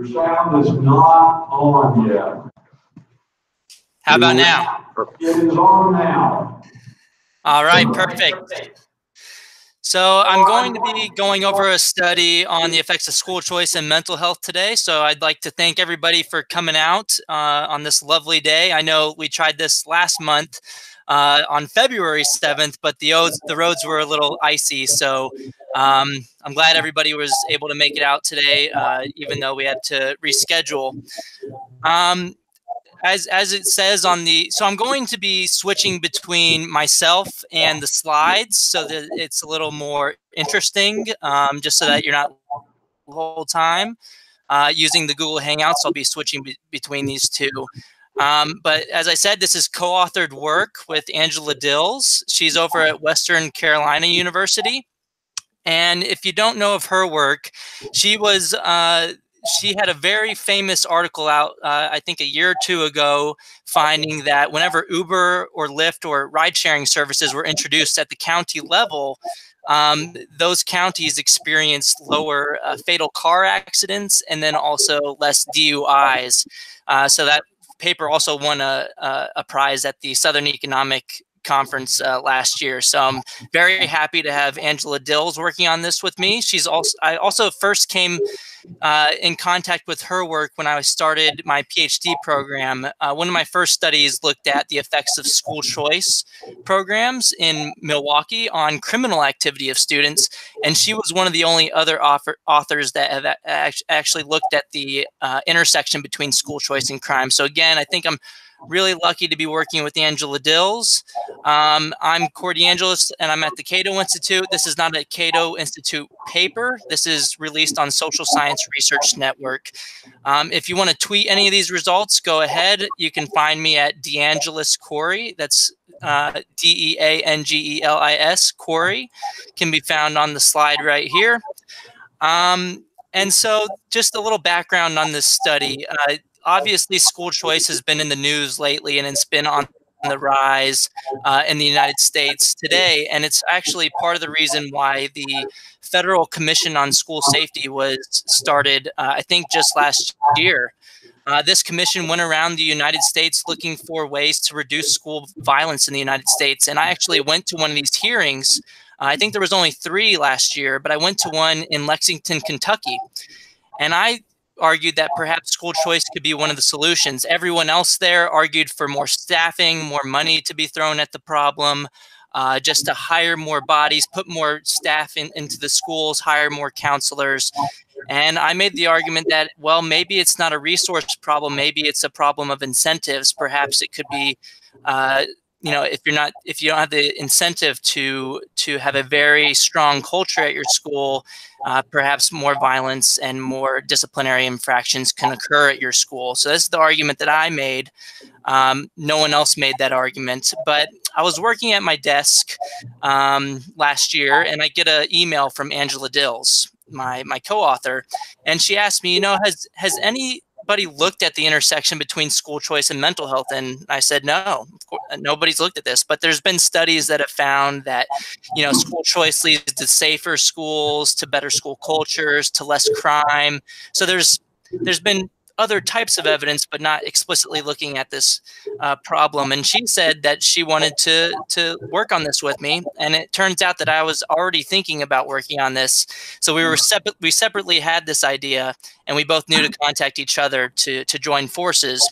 Your sound is not on yet. How about now? It is on now. All right, perfect. So I'm going to be going over a study on the effects of school choice and mental health today. So I'd like to thank everybody for coming out on this lovely day. I know we tried this last month on February 7th, but the roads were a little icy. So I'm glad everybody was able to make it out today, even though we had to reschedule. As it says on the, so I'm going to be switching between myself and the slides so that it's a little more interesting, just so that you're not the whole time using the Google Hangouts. I'll be switching between these two. But as I said, this is co-authored work with Angela Dills. She's over at Western Carolina University. And if you don't know of her work, she was she had a very famous article out, I think a year or two ago, finding that whenever Uber or Lyft or ride-sharing services were introduced at the county level, those counties experienced lower fatal car accidents and then also less DUIs. So that paper also won a prize at the Southern Economic Conference last year. So I'm very happy to have Angela Dills working on this with me. I also first came in contact with her work when I started my PhD program. One of my first studies looked at the effects of school choice programs in Milwaukee on criminal activity of students, and she was one of the only other authors that have actually looked at the intersection between school choice and crime. So again, I think I'm really lucky to be working with Angela Dills. I'm Core DeAngelis, and I'm at the Cato Institute. This is not a Cato Institute paper. This is released on Social Science Research Network. If you want to tweet any of these results, go ahead. You can find me at DeAngelis Corey. That's DeAngelis Corey. Can be found on the slide right here. And so just a little background on this study. Obviously, school choice has been in the news lately, and it's been on the rise in the United States today. And it's actually part of the reason why the Federal Commission on School Safety was started, I think, just last year. This commission went around the United States looking for ways to reduce school violence in the United States. And I actually went to one of these hearings. I think there was only 3 last year, but I went to one in Lexington, Kentucky. And I argued that perhaps school choice could be one of the solutions. Everyone else there argued for more staffing, more money to be thrown at the problem, just to hire more bodies, put more staff into the schools, hire more counselors. And I made the argument that, well, maybe it's not a resource problem. Maybe it's a problem of incentives. Perhaps it could be, you know, if you don't have the incentive to have a very strong culture at your school, perhaps more violence and more disciplinary infractions can occur at your school. So that's the argument that I made. No one else made that argument, but I was working at my desk last year, and I get an email from Angela Dills, my co-author, and she asked me, you know, has anybody looked at the intersection between school choice and mental health? And I said, no, of course, nobody's looked at this, but there's been studies that have found that, you know, school choice leads to safer schools, to better school cultures, to less crime. So there's been other types of evidence, but not explicitly looking at this problem. And she said that she wanted to work on this with me. And it turns out that I was already thinking about working on this. So we separately had this idea, and we both knew to contact each other to join forces.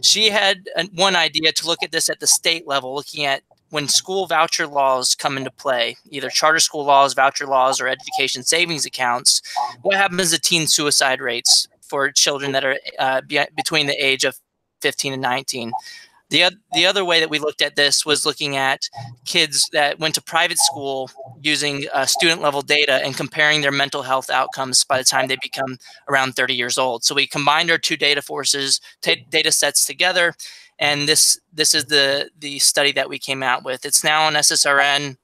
She had one idea to look at this at the state level, looking at when school voucher laws come into play, either charter school laws, voucher laws, or education savings accounts, what happens to teen suicide rates for children that are between the age of 15 and 19. The other way that we looked at this was looking at kids that went to private school using student level data and comparing their mental health outcomes by the time they become around 30 years old. So we combined our two data sets together, and this is the study that we came out with. It's now on SSRN.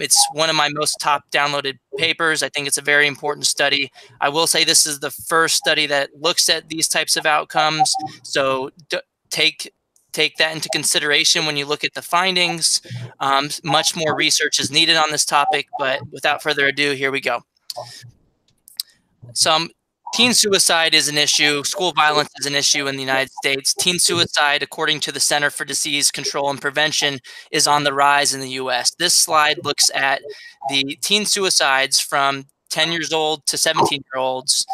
It's one of my most top downloaded papers. I think it's a very important study. I will say this is the first study that looks at these types of outcomes. So take that into consideration when you look at the findings. Much more research is needed on this topic, but without further ado, here we go. So I'm teen suicide is an issue. School violence is an issue in the United States. Teen suicide, according to the Center for Disease Control and Prevention, is on the rise in the U.S. This slide looks at the teen suicides from 10 years old to 17-year-olds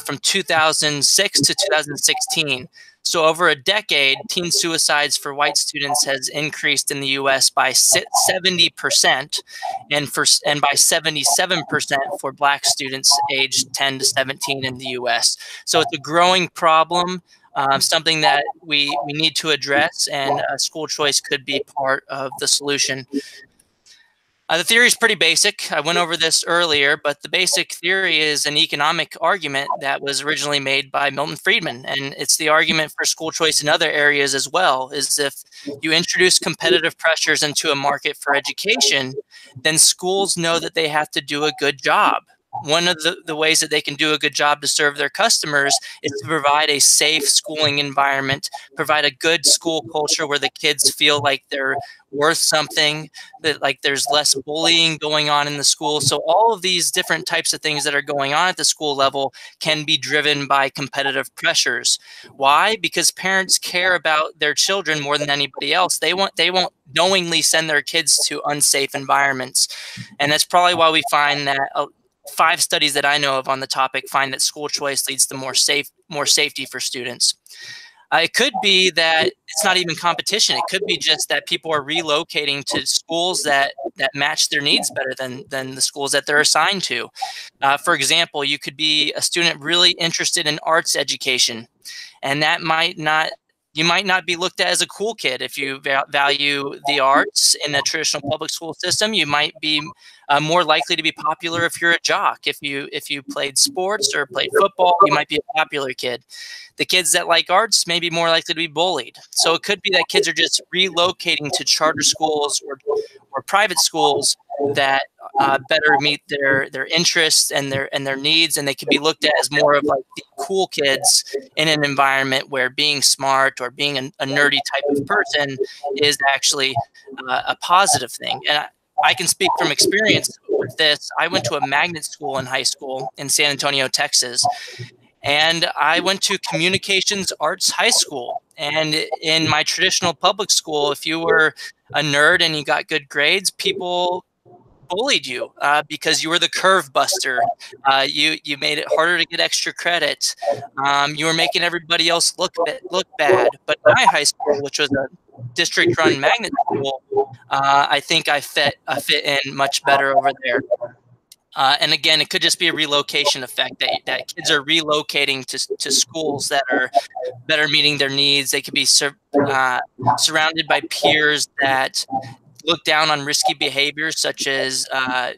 from 2006 to 2016. So over a decade, teen suicides for white students has increased in the U.S. by 70%, and by 77% for Black students aged 10 to 17 in the U.S. So it's a growing problem, something that we need to address, and school choice could be part of the solution. The theory is pretty basic. I went over this earlier, but the basic theory is an economic argument that was originally made by Milton Friedman, and it's the argument for school choice in other areas as well, is if you introduce competitive pressures into a market for education, then schools know that they have to do a good job. One of the ways that they can do a good job to serve their customers is to provide a safe schooling environment, provide a good school culture where the kids feel like they're worth something, that like there's less bullying going on in the school. So all of these different types of things that are going on at the school level can be driven by competitive pressures. Why? Because parents care about their children more than anybody else. They won't knowingly send their kids to unsafe environments. And that's probably why we find that 5 studies that I know of on the topic find that school choice leads to more safety for students. It could be that it's not even competition. It could be just that people are relocating to schools that match their needs better than the schools that they're assigned to. For example, you could be a student really interested in arts education, and that you might not be looked at as a cool kid if you value the arts in a traditional public school system. You might be more likely to be popular if you're a jock. If you played sports or played football, you might be a popular kid. The kids that like arts may be more likely to be bullied. So it could be that kids are just relocating to charter schools or private schools that better meet their interests and their needs, and they could be looked at as more of like the cool kids in an environment where being smart or being a nerdy type of person is actually a positive thing. And I can speak from experience with this. I went to a magnet school in high school in San Antonio, Texas, and I went to Communications Arts High School. And in my traditional public school, if you were a nerd and you got good grades, people bullied you because you were the curve buster. You made it harder to get extra credit. You were making everybody else look bad. But my high school, which was a district-run magnet school, I think I fit in much better over there. And again, it could just be a relocation effect, that kids are relocating to schools that are better meeting their needs. They could be surrounded by peers that look down on risky behaviors, such as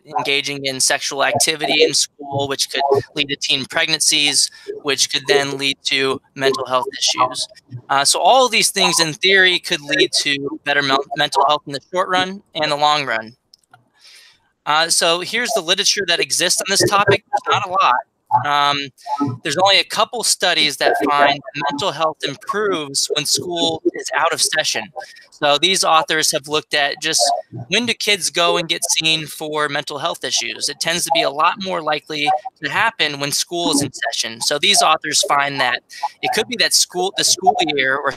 engaging in sexual activity in school, which could lead to teen pregnancies, which could then lead to mental health issues. So all of these things, in theory, could lead to better mental health in the short run and the long run. So here's the literature that exists on this topic. There's not a lot. There's only a couple studies that find that mental health improves when school is out of session. So these authors have looked at just when do kids go and get seen for mental health issues. It tends to be a lot more likely to happen when school is in session. So these authors find that it could be that the school year or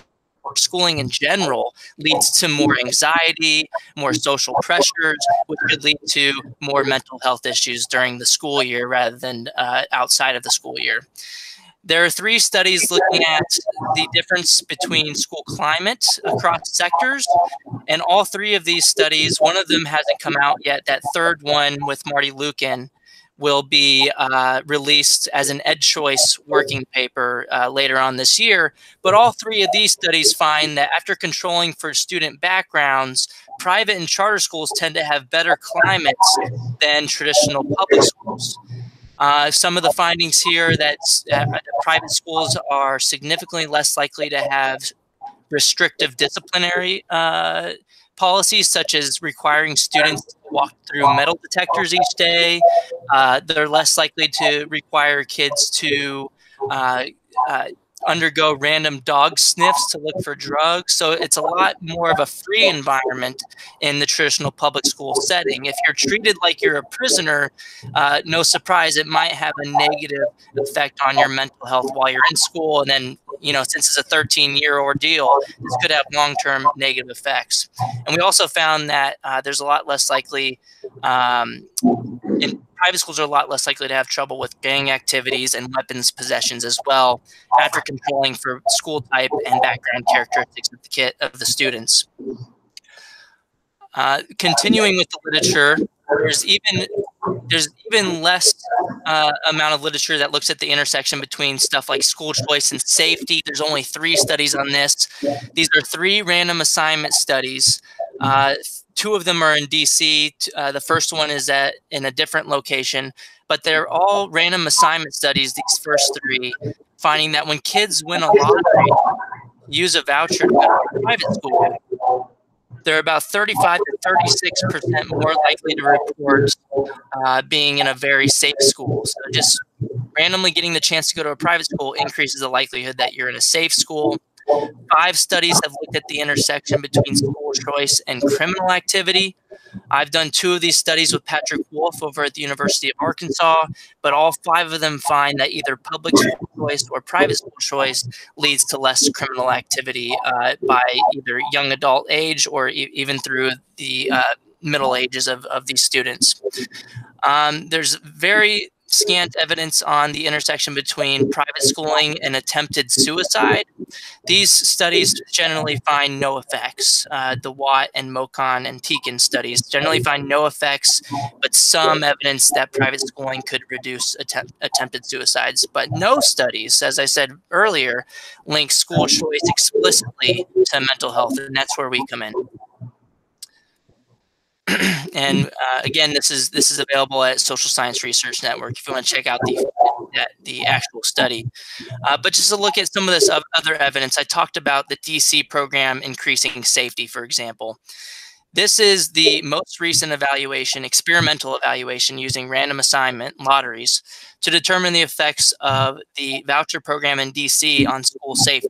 schooling in general leads to more anxiety, more social pressures, which could lead to more mental health issues during the school year rather than outside of the school year. There are 3 studies looking at the difference between school climate across sectors, and all 3 of these studies, one of them hasn't come out yet. That third one with Marty Lukin will be released as an EdChoice working paper later on this year. But all 3 of these studies find that after controlling for student backgrounds, private and charter schools tend to have better climates than traditional public schools. Some of the findings here that private schools are significantly less likely to have restrictive disciplinary policies, such as requiring students to walk through metal detectors each day. They're less likely to require kids to undergo random dog sniffs to look for drugs. So it's a lot more of a free environment in the traditional public school setting. If you're treated like you're a prisoner, no surprise, it might have a negative effect on your mental health while you're in school. And then, you know, since it's a 13-year ordeal, this could have long-term negative effects. And we also found that there's a lot less likely in private schools are a lot less likely to have trouble with gang activities and weapons possessions as well, after controlling for school type and background characteristics of the students. Continuing with the literature, there's even less amount of literature that looks at the intersection between stuff like school choice and safety. There's only 3 studies on this. These are 3 random assignment studies. 2 of them are in DC. The first one is in a different location, but they're all random assignment studies, these first 3, finding that when kids win a lottery, use a voucher to go to a private school, they're about 35 to 36% more likely to report being in a very safe school. So just randomly getting the chance to go to a private school increases the likelihood that you're in a safe school. 5 studies have looked at the intersection between school choice and criminal activity. I've done 2 of these studies with Patrick Wolf over at the University of Arkansas, but all 5 of them find that either public school choice or private school choice leads to less criminal activity by either young adult age or even through the middle ages of these students. There's very scant evidence on the intersection between private schooling and attempted suicide. These studies generally find no effects. The Watt and Mocon and Teakin studies generally find no effects, but some evidence that private schooling could reduce attempted suicides. But no studies, as I said earlier, link school choice explicitly to mental health, and that's where we come in. And again, this is available at Social Science Research Network if you want to check out the actual study. But just to look at some of this other evidence, I talked about the DC program increasing safety, for example. This is the most recent evaluation, experimental evaluation using random assignment lotteries to determine the effects of the voucher program in DC on school safety.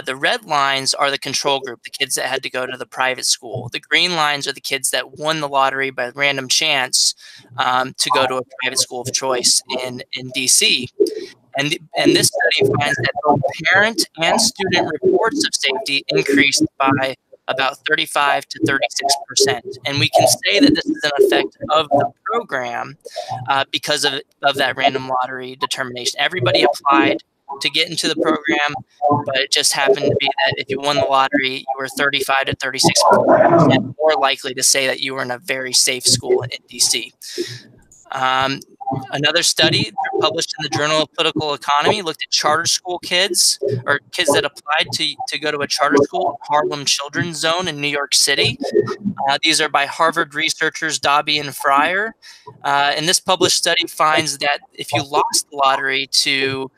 The red lines are the control group, the kids that had to go to the private school. The green lines are the kids that won the lottery by random chance to go to a private school of choice in DC. And this study finds that both parent and student reports of safety increased by about 35 to 36%. And we can say that this is an effect of the program because of that random lottery determination. Everybody applied to get into the program, but it just happened to be that if you won the lottery, you were 35 to 36% more likely to say that you were in a very safe school in DC. Another study published in the Journal of Political Economy looked at charter school kids, or kids that applied to go to a charter school, Harlem Children's Zone in New York City. These are by Harvard researchers Dobby and Fryer. And this published study finds that if you lost the lottery to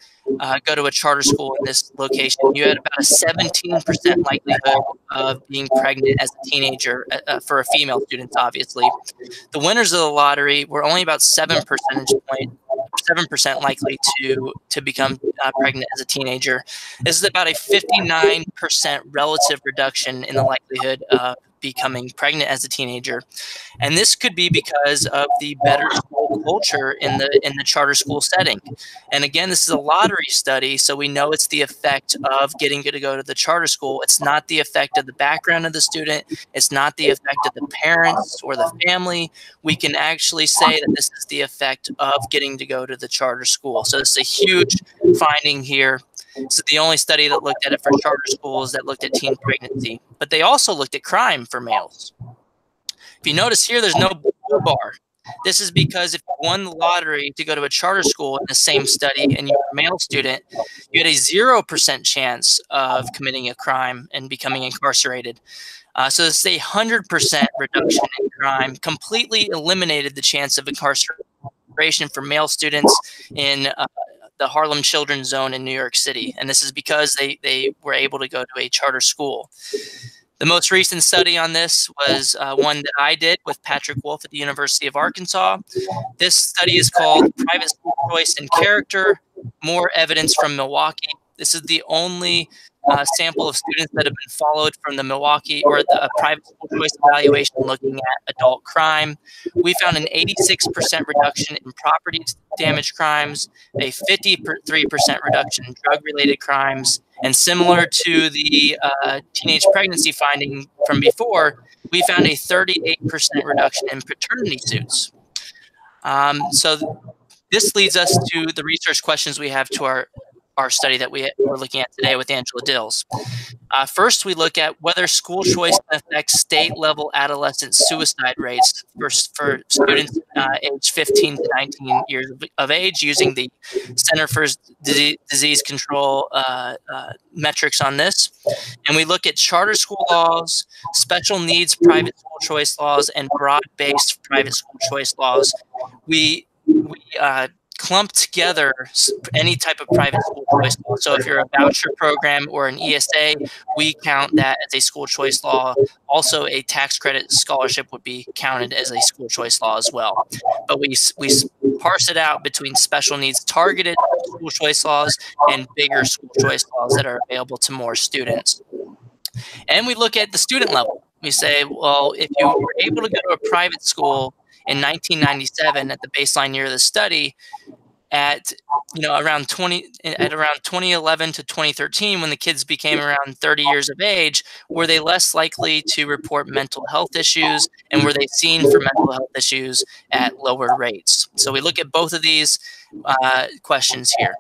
go to a charter school in this location, you had about a 17% likelihood of being pregnant as a teenager for a female student, obviously. The winners of the lottery were only about 7% likely to become pregnant as a teenager. This is about a 59% relative reduction in the likelihood of becoming pregnant as a teenager. And this could be because of the better school culture in the charter school setting. And again, this is a lottery study, so we know it's the effect of getting to go to the charter school. It's not the effect of the background of the student. It's not the effect of the parents or the family. We can actually say that this is the effect of getting to go to the charter school. So it's a huge finding here. This is the only study that looked at it for charter schools that looked at teen pregnancy. But they also looked at crime for males. If you notice here, there's no blue bar. This is because if you won the lottery to go to a charter school in the same study and you're a male student, you had a 0% chance of committing a crime and becoming incarcerated. So it's a 100% reduction in crime, completely eliminated the chance of incarceration for male students in the Harlem Children's Zone in New York City. And this is because they were able to go to a charter school. The most recent study on this was one that I did with Patrick Wolf at the University of Arkansas. This study is called Private School Choice and Character, More Evidence from Milwaukee. This is the only sample of students that have been followed from the Milwaukee or the private school choice evaluation looking at adult crime. We found an 86% reduction in property damage crimes, a 53% reduction in drug-related crimes, and similar to the teenage pregnancy finding from before, we found a 38% reduction in paternity suits. So this leads us to the research questions we have to our study that we're looking at today with Angela Dills. First, we look at whether school choice affects state-level adolescent suicide rates for students aged 15 to 19 years of age using the Center for Disease Control metrics on this. And we look at charter school laws, special needs private school choice laws, and broad-based private school choice laws. We clump together any type of private school choice law. So if you're a voucher program or an ESA, we count that as a school choice law. Also, a tax credit scholarship would be counted as a school choice law as well. But we parse it out between special needs targeted school choice laws and bigger school choice laws that are available to more students. And we look at the student level. We say, well, if you were able to go to a private school in 1997 at the baseline year of the study, at around 2011 to 2013, when the kids became around 30 years of age, were they less likely to report mental health issues, and were they seen for mental health issues at lower rates? So we look at both of these questions here.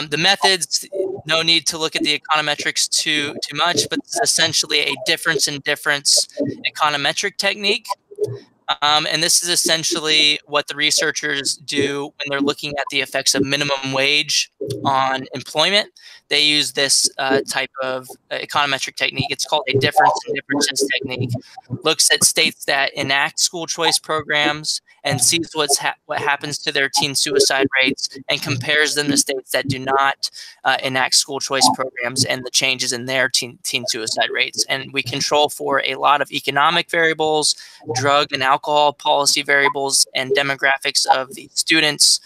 The methods, no need to look at the econometrics too much, but it's essentially a difference in difference econometric technique. And this is essentially what the researchers do when they're looking at the effects of minimum wage on employment. They use this type of econometric technique. It's called a difference in differences technique. Looks at states that enact school choice programs and sees what happens to their teen suicide rates and compares them to states that do not enact school choice programs and the changes in their teen suicide rates. And we control for a lot of economic variables, drug and alcohol policy variables, and demographics of the students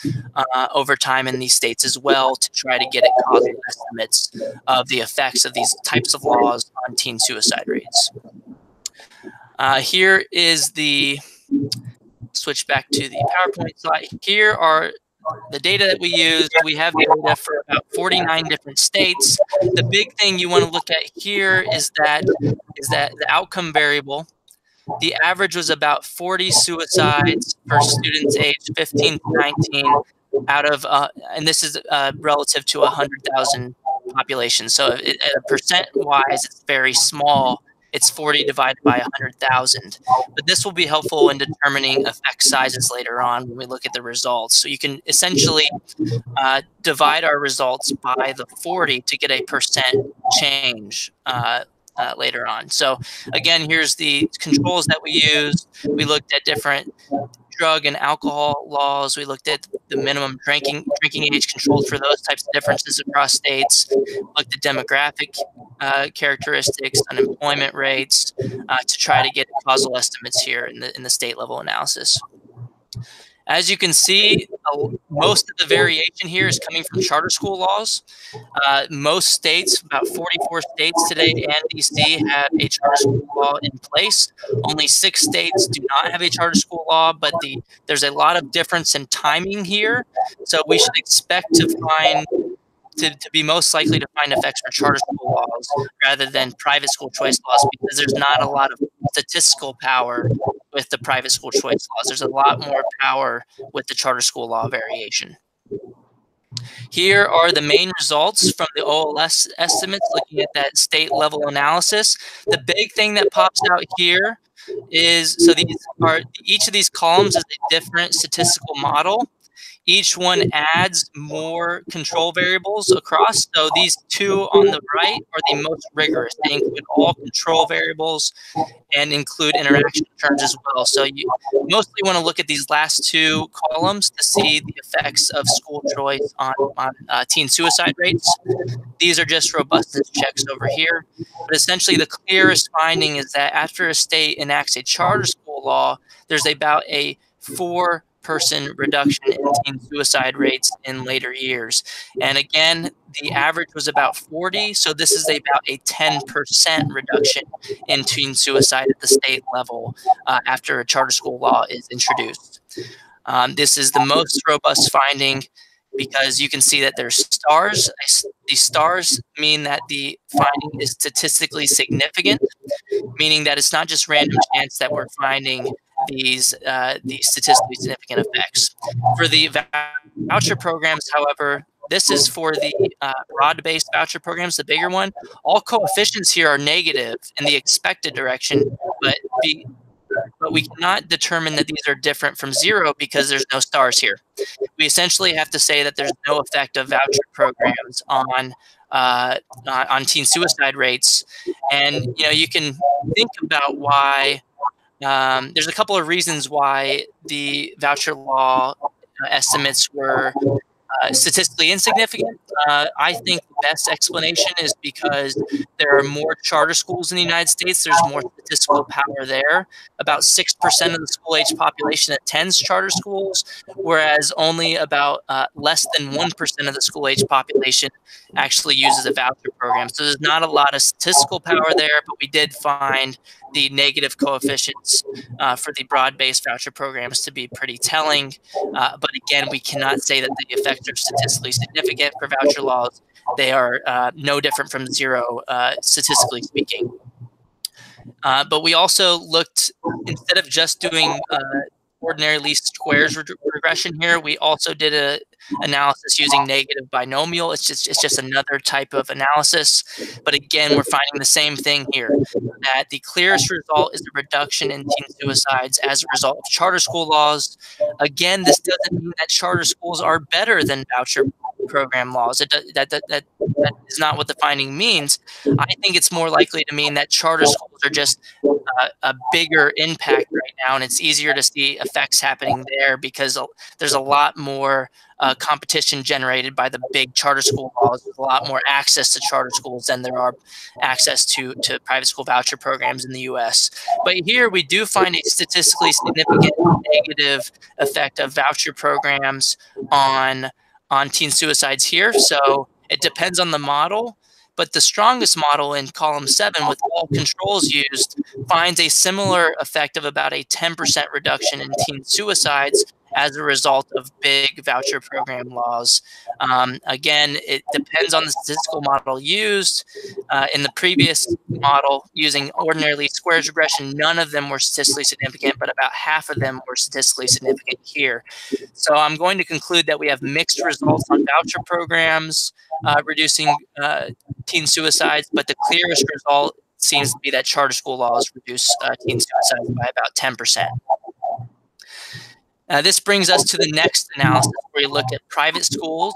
over time in these states as well to try to get at causal estimates of the effects of these types of laws on teen suicide rates. Here is the switch back to the PowerPoint slide. Here are the data that we used. We have data for about 49 different states. The big thing you want to look at here is that the outcome variable. The average was about 40 suicides for students aged 15 to 19 out of, and this is relative to 100,000 population. So percent-wise, it's very small. It's 40 divided by 100,000. But this will be helpful in determining effect sizes later on when we look at the results. So you can essentially divide our results by the 40 to get a percent change later on. So again, here's the controls that we used. We looked at different drug and alcohol laws. We looked at the minimum drinking age controlled for those types of differences across states. Looked at demographic characteristics, unemployment rates, to try to get causal estimates here in the state level analysis. As you can see, most of the variation here is coming from charter school laws. Most states, about 44 states today and DC, have a charter school law in place. Only 6 states do not have a charter school law, but there's a lot of difference in timing here. So we should expect to be most likely to find effects for charter school laws rather than private school choice laws, because there's not a lot of statistical power with the private school choice laws. There's a lot more power with the charter school law variation. Here are the main results from the OLS estimates looking at that state level analysis. The big thing that pops out here is, so each of these columns is a different statistical model. Each one adds more control variables across. So these two on the right are the most rigorous. They include all control variables and include interaction terms as well. So you mostly want to look at these last 2 columns to see the effects of school choice on teen suicide rates. These are just robustness checks over here. But essentially the clearest finding is that after a state enacts a charter school law, there's about a 4% per-person reduction in teen suicide rates in later years. And again, the average was about 40, so this is about a 10% reduction in teen suicide at the state level after a charter school law is introduced. This is the most robust finding because you can see that there's stars. These stars mean that the finding is statistically significant, meaning that it's not just random chance that we're finding these statistically significant effects. For the voucher programs, however, this is for the broad-based voucher programs, the bigger one. All coefficients here are negative in the expected direction, but we cannot determine that these are different from zero because there's no stars here. We essentially have to say that there's no effect of voucher programs on teen suicide rates. And you can think about why. There's a couple of reasons why the voucher law estimates were statistically insignificant. I think the best explanation is because there are more charter schools in the United States. There's more statistical power there. About 6% of the school-age population attends charter schools, whereas only about less than 1% of the school-age population actually uses a voucher program. So there's not a lot of statistical power there, but we did find the negative coefficients for the broad-based voucher programs to be pretty telling. But again, we cannot say that the effects are statistically significant for voucher laws. They are no different from zero, statistically speaking. But we also looked, instead of just doing ordinary least squares regression here, we also did a analysis using negative binomial. It's just another type of analysis. But again, we're finding the same thing here, that the clearest result is a reduction in teen suicides as a result of charter school laws. Again, this doesn't mean that charter schools are better than voucher program laws. That is not what the finding means. I think it's more likely to mean that charter schools are just a bigger impact right now, and it's easier to see effects happening there because there's a lot more competition generated by the big charter school laws. There's a lot more access to charter schools than there are access to private school voucher programs in the U.S. But here we do find a statistically significant negative effect of voucher programs on teen suicides here. So it depends on the model, but the strongest model in column 7 with all controls used finds a similar effect of about a 10% reduction in teen suicides as a result of big voucher program laws. Again, it depends on the statistical model used. In the previous model, using ordinary least squares regression, none of them were statistically significant, but about half of them were statistically significant here. So I'm going to conclude that we have mixed results on voucher programs reducing teen suicides, but the clearest result seems to be that charter school laws reduce teen suicides by about 10%. This brings us to the next analysis, where we looked at private schools,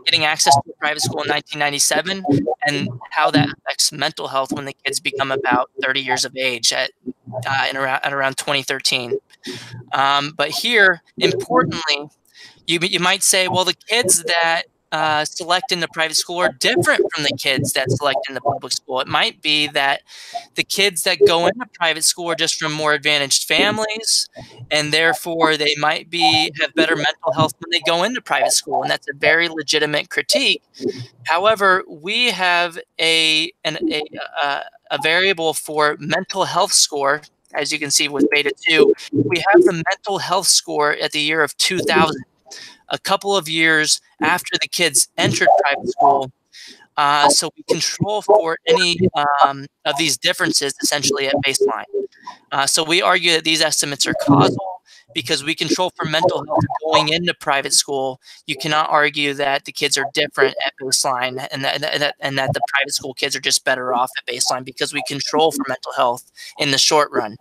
getting access to a private school in 1997, and how that affects mental health when the kids become about 30 years of age at around 2013. But here, importantly, you might say, well, the kids that select in the private school are different from the kids that select in the public school. It might be that the kids that go into private school are just from more advantaged families, and therefore they might have better mental health when they go into private school, and that's a very legitimate critique. However, we have a variable for mental health score. As you can see with beta 2, we have the mental health score at the year of 2000. A couple of years after the kids entered private school. So we control for any of these differences essentially at baseline. So we argue that these estimates are causal because we control for mental health going into private school. You cannot argue that the kids are different at baseline and that the private school kids are just better off at baseline because we control for mental health in the short run.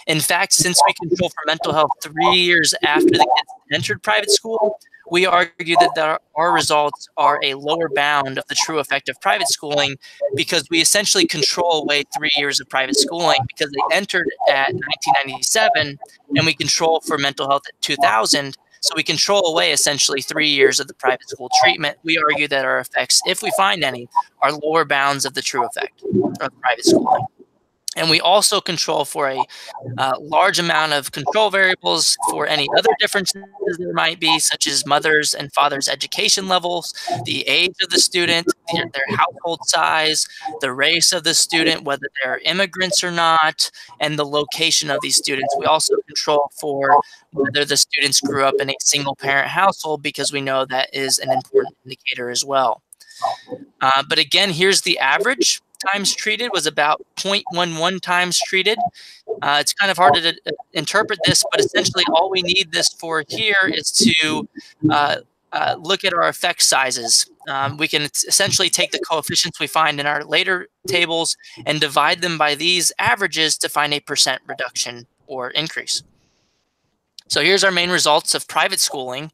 In fact, since we control for mental health 3 years after the kids entered private school, we argue that our results are a lower bound of the true effect of private schooling because we essentially control away 3 years of private schooling because they entered at 1997 and we control for mental health at 2000. So we control away essentially 3 years of the private school treatment. We argue that our effects, if we find any, are lower bounds of the true effect of private schooling. And we also control for a large amount of control variables for any other differences there might be, such as mother's and father's education levels, the age of the student, their household size, the race of the student, whether they're immigrants or not, and the location of these students. We also control for whether the students grew up in a single-parent household, because we know that is an important indicator as well. But again, here's the average. Times treated was about 0.11 times treated. It's kind of hard to interpret this, but essentially all we need this for here is to look at our effect sizes. We can essentially take the coefficients we find in our later tables and divide them by these averages to find a % reduction or increase. So here's our main results of private schooling.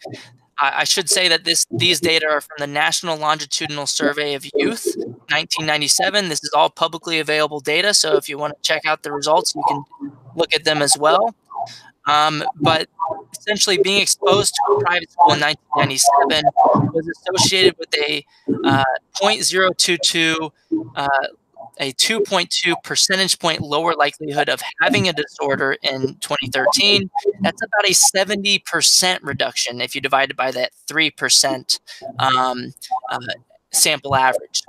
I should say that these data are from the National Longitudinal Survey of Youth, 1997. This is all publicly available data, so if you want to check out the results, you can look at them as well. But essentially, being exposed to a private school in 1997 was associated with a 0.022 a 2.2 percentage point lower likelihood of having a disorder in 2013. That's about a 70% reduction if you divide it by that 3% sample average.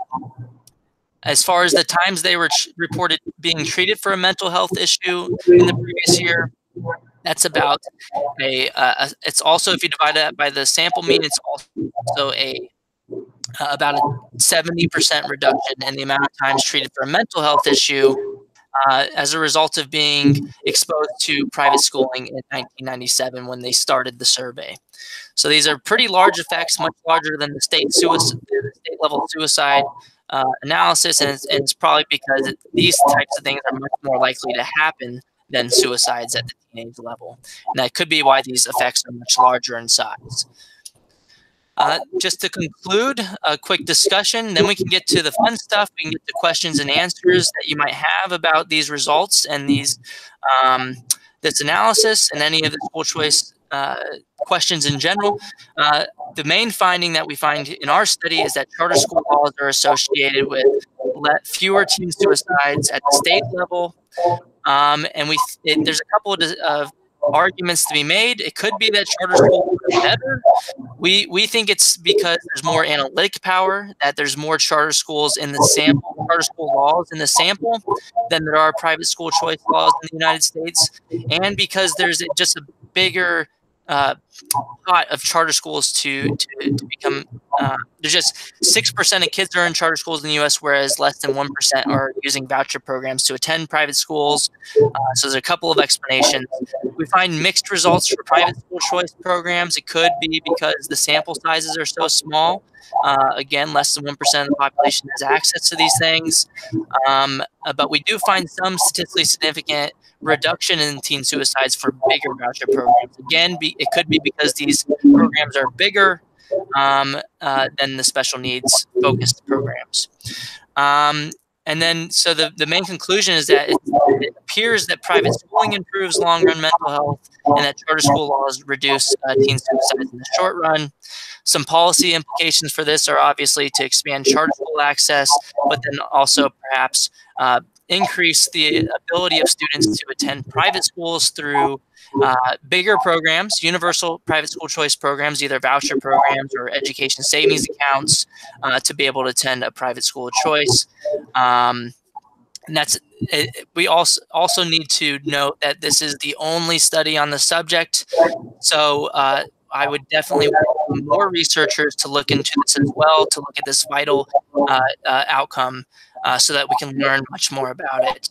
As far as the times they were reported being treated for a mental health issue in the previous year, that's about it's also, if you divide that by the sample mean, it's also about a 70% reduction in the amount of times treated for a mental health issue as a result of being exposed to private schooling in 1997 when they started the survey. So these are pretty large effects, much larger than the state level suicide analysis, and it's probably because these types of things are much more likely to happen than suicides at the teenage level. And that could be why these effects are much larger in size. Just to conclude, a quick discussion, then we can get to the fun stuff. We can get to questions and answers that you might have about these results and these this analysis and any of the school choice questions in general. The main finding that we find in our study is that charter school laws are associated with fewer teen suicides at the state level. And there's a couple of arguments to be made. It could be that charter schools are better. We think it's because there's more analytic power, that there's more charter schools in the sample, charter school laws in the sample than there are private school choice laws in the United States, and because there's just a bigger pot of charter schools to become. There's just 6% of kids are in charter schools in the U.S., whereas less than 1% are using voucher programs to attend private schools. So there's a couple of explanations. We find mixed results for private school choice programs. It could be because the sample sizes are so small. Again, less than 1% of the population has access to these things. But we do find some statistically significant reduction in teen suicides for bigger voucher programs. Again, it could be because these programs are bigger than the special needs focused programs. And then, so the main conclusion is that it appears that private schooling improves long-run mental health, and that charter school laws reduce teen suicides in the short run. Some policy implications for this are obviously to expand charter school access, but then also perhaps increase the ability of students to attend private schools through bigger programs, universal private school choice programs, either voucher programs or education savings accounts, to be able to attend a private school of choice. And that's it. We also need to note that this is the only study on the subject. So I would definitely welcome more researchers to look into this as well, to look at this vital outcome, so that we can learn much more about it.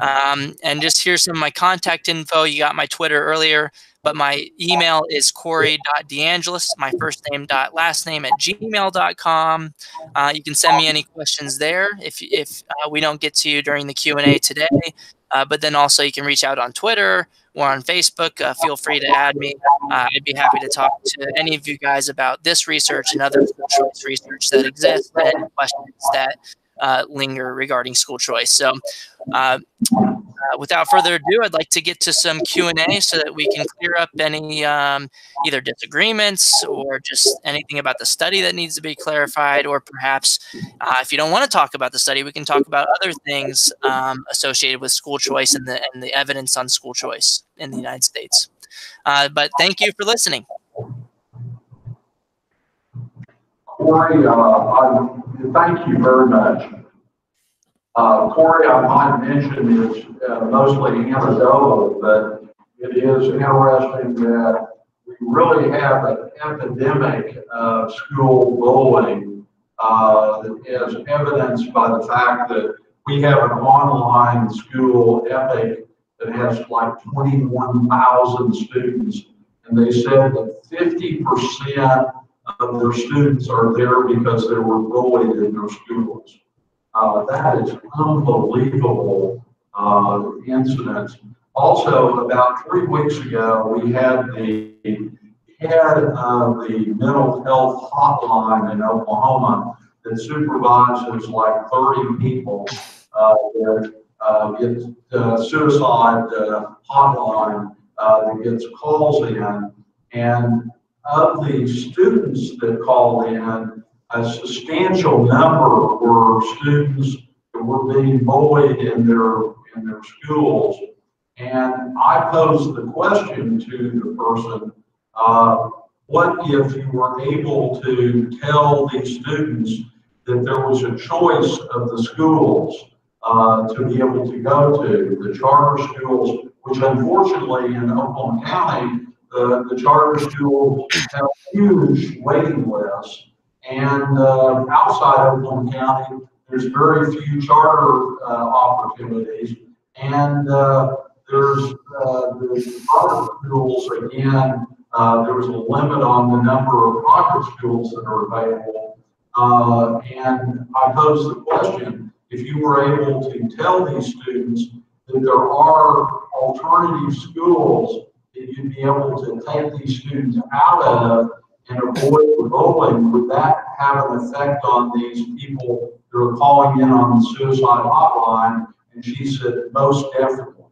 And just here's some of my contact info. You got my Twitter earlier, but my email is corey.deangelis, my first name last name @gmail.com. You can send me any questions there if we don't get to you during the Q&A today. But then also you can reach out on Twitter or on Facebook. Feel free to add me. I'd be happy to talk to any of you guys about this research and other school choice research that exists and questions that linger regarding school choice. So without further ado, I'd like to get to some Q&A so that we can clear up any either disagreements or just anything about the study that needs to be clarified, or perhaps if you don't want to talk about the study, we can talk about other things associated with school choice and the evidence on school choice in the United States. But thank you for listening. Corey, thank you very much. Corey, I might mention is mostly anecdotal, but it is interesting that we really have an epidemic of school bullying, as evidenced by the fact that we have an online school, Epic, that has like 21,000 students, and they said that 50% of their students are there because they were bullied in their schools. That is unbelievable incidents. Also, about 3 weeks ago, we had the head of the mental health hotline in Oklahoma that supervises like 30 people that get suicide hotline that gets calls in. And of the students that call in, a substantial number were students that were being bullied in their schools. And I posed the question to the person, what if you were able to tell these students that there was a choice of the schools to be able to go to, the charter schools, which unfortunately in Oklahoma County, the charter schools have huge waiting lists. And outside Oklahoma County, there's very few charter opportunities. And there's the private schools, again, there was a limit on the number of private schools that are available. And I posed the question, if you were able to tell these students that there are alternative schools that you'd be able to take these students out of and avoid the bullying, would that have an effect on these people that are calling in on the suicide hotline? And she said, most definitely.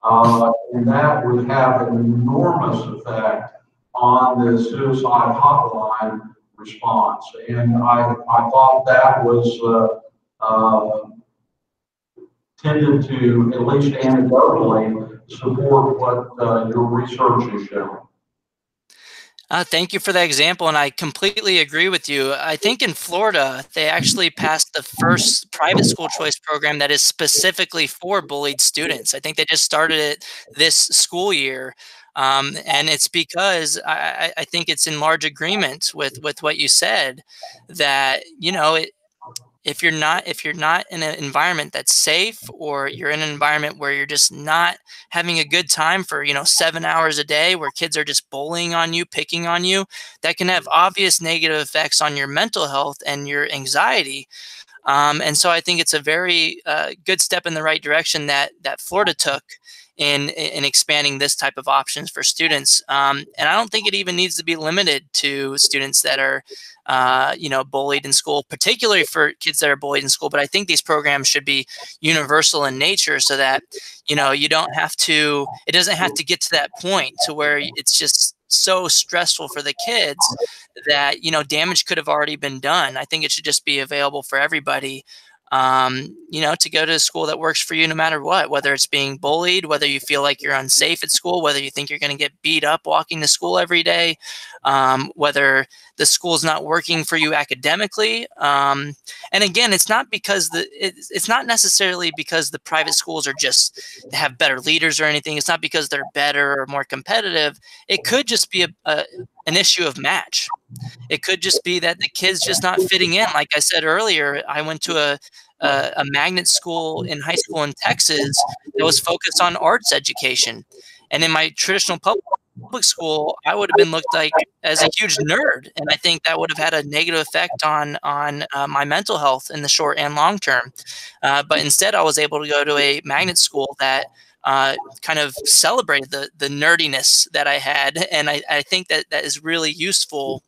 And that would have an enormous effect on the suicide hotline response. And I thought that was tended to, at least anecdotally, support what your research has shown. Thank you for that example, and I completely agree with you. I think in Florida, they actually passed the first private school choice program that is specifically for bullied students. I think they just started it this school year, and it's because I think it's in large agreement with what you said, that if you're not in an environment that's safe, or you're in an environment where you're just not having a good time for 7 hours a day, where kids are just bullying on you, picking on you, that can have obvious negative effects on your mental health and your anxiety. And so I think it's a very good step in the right direction that Florida took in expanding this type of options for students. And I don't think it even needs to be limited to students that are bullied in school, particularly for kids that are bullied in school. But I think these programs should be universal in nature, so that you don't have to. It doesn't have to get to that point to where it's just so stressful for the kids that damage could have already been done. I think it should just be available for everybody. To go to a school that works for you no matter what, whether it's being bullied, whether you feel like you're unsafe at school, whether you think you're going to get beat up walking to school every day, whether the school's not working for you academically. And again, it's not because it's not necessarily because the private schools are just have better leaders or anything. It's not because they're better or more competitive. It could just be an issue of match. It could just be that the kid's just not fitting in. Like I said earlier, I went to a magnet school in high school in Texas that was focused on arts education. And in my traditional public school, I would have been looked like as a huge nerd. And I think that would have had a negative effect on my mental health in the short and long term. But instead, I was able to go to a magnet school that kind of celebrated the nerdiness that I had. And I think that is really useful,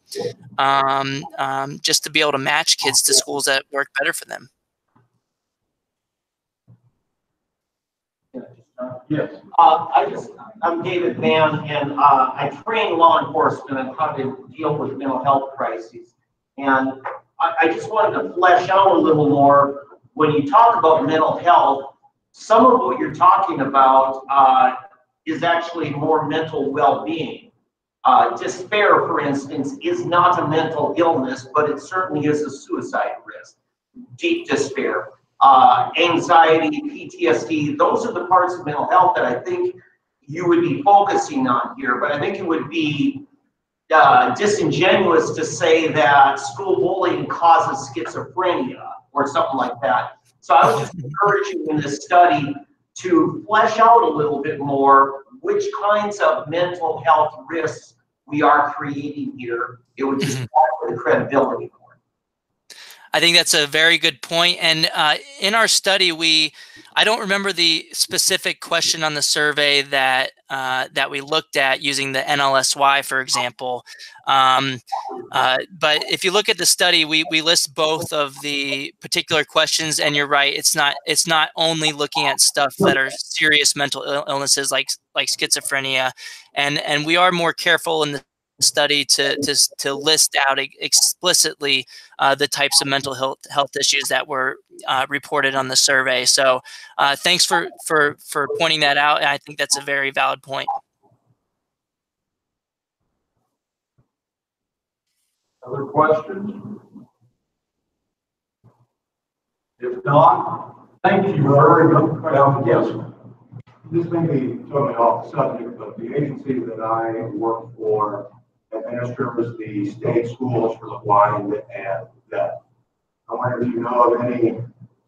just to be able to match kids to schools that work better for them. Yes. I'm David Van, and I train law enforcement on how to deal with mental health crises. And I just wanted to flesh out a little more. When you talk about mental health, some of what you're talking about is actually more mental well-being. Despair, for instance, is not a mental illness, but it certainly is a suicide risk. Deep despair, anxiety, PTSD, those are the parts of mental health that I think you would be focusing on here. But I think it would be disingenuous to say that school bullying causes schizophrenia or something like that. So I would just encourage you in this study to flesh out a little bit more which kinds of mental health risks we are creating here. It would just add to the credibility for it. I think that's a very good point. And in our study, I don't remember the specific question on the survey that that we looked at using the NLSY, for example. But if you look at the study, we list both of the particular questions, and you're right. It's not only looking at stuff that are serious mental illnesses like schizophrenia, and we are more careful in the study to list out explicitly the types of mental health issues that were reported on the survey. So thanks for pointing that out. And I think that's a very valid point. Other questions? If not, thank you very much. Yes. This may be totally off the subject, but the agency that I work for administers the state schools for the blind and deaf. I wonder if you know of any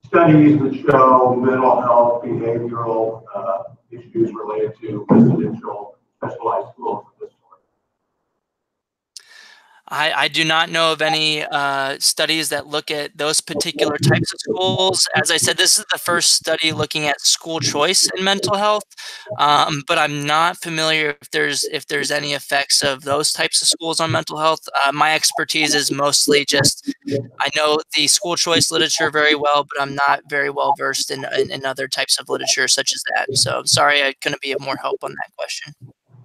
studies that show mental health, behavioral issues related to residential specialized schools at this point. I do not know of any studies that look at those particular types of schools. As I said, this is the first study looking at school choice in mental health, but I'm not familiar if there's any effects of those types of schools on mental health. My expertise is mostly just, I know the school choice literature very well, but I'm not very well versed in other types of literature such as that. So I'm sorry I couldn't be of more help on that question.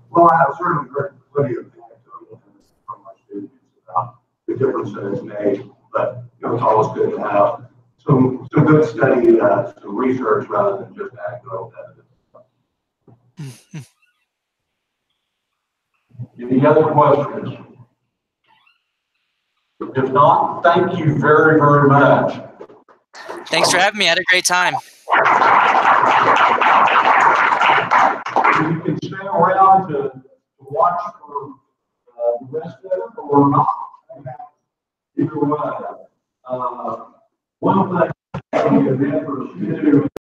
Well, I have certainly heard plenty of anecdotal from my students about the difference that it's made, but it's always good to have some good study, some research rather than just anecdotal evidence. Any other questions? If not, thank you very, very much. Thanks for having me. I had a great time. You can stay around to watch for the rest of it or not. Either way. One of the things we have to do